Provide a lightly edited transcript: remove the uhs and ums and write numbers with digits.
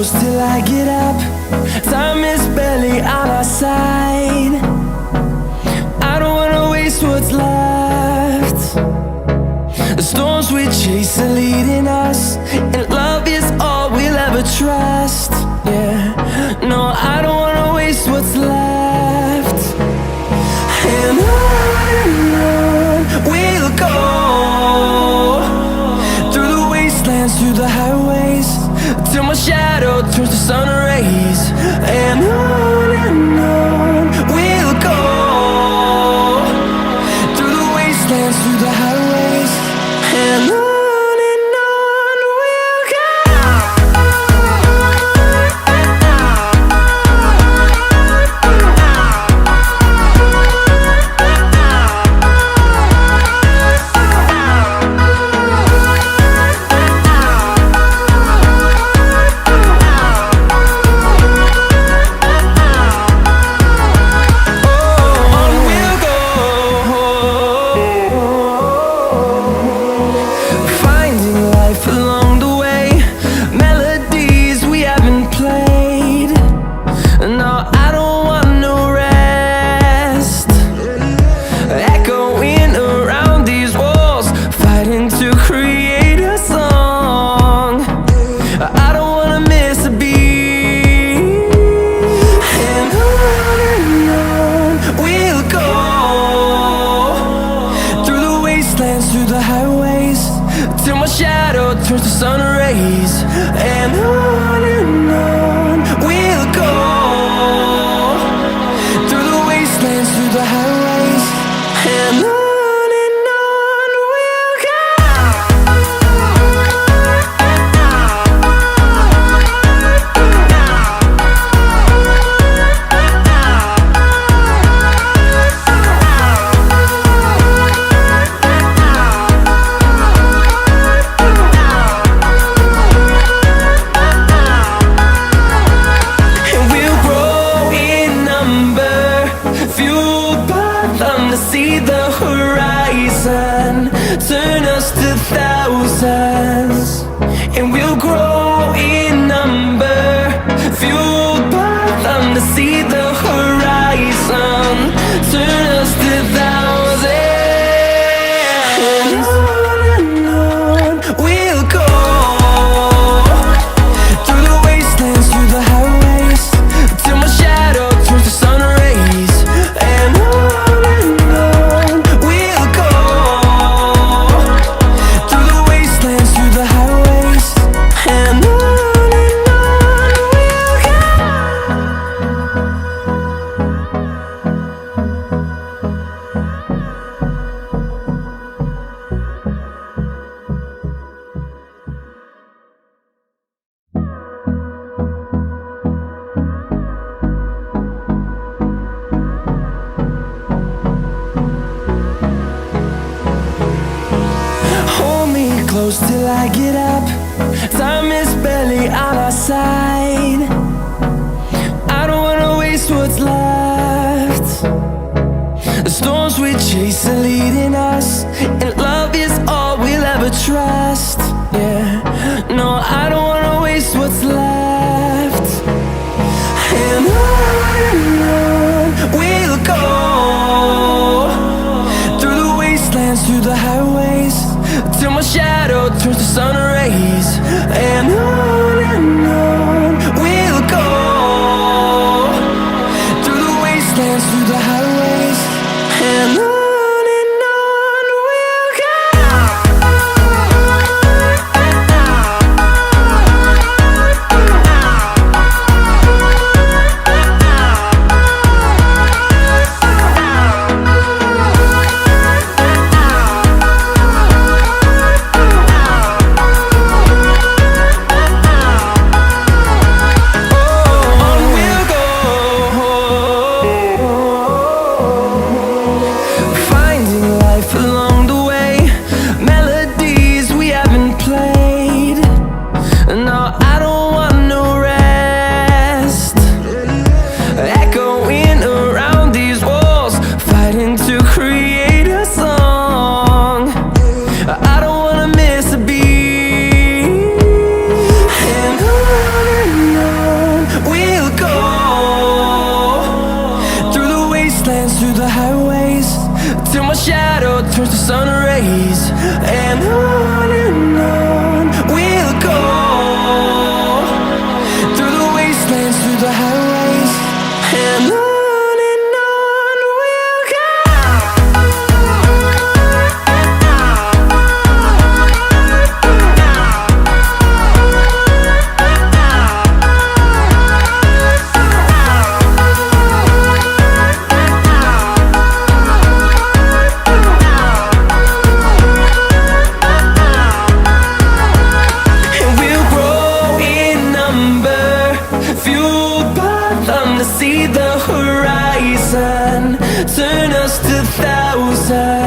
close till I get up. Time is barely on our side. I don't wanna waste what's left. The storms we chase are leading us, and love is all we'll ever trust. Yeah, no, I don't wanna waste what's left. And on we'll go, through the wastelands, through the highways, till my shadow turns to sun rays. And on we'll go, through the wastelands, through the highways, and on we'll go. Through the highways, till my shadow turns to sun rays. And on we'll go, through the wastelands, through the highways, and on we'll go. See the horizon turn us to thousands, and we'll grow in number, fueled by them to see the horizon turn us to thousands. And on we'll go, through the wastelands, through the highways, till my shadow turns to sun rays. And close till I get up. Time is barely on our side. I don't wanna waste what's left. The storms we chase are leading us, and love is all we'll ever trust. Yeah, no, I don't wanna waste what's left. And on we'll go, through the wastelands, through the highways, till my shadow turns to sun rays. And on we'll go, through the wastelands, through the highways, and on we'll go. and on we'll go, through the wastelands, through the highways, and on we'll go. And we'll grow in number, fueled by them to see the horizon, turn us to thousands.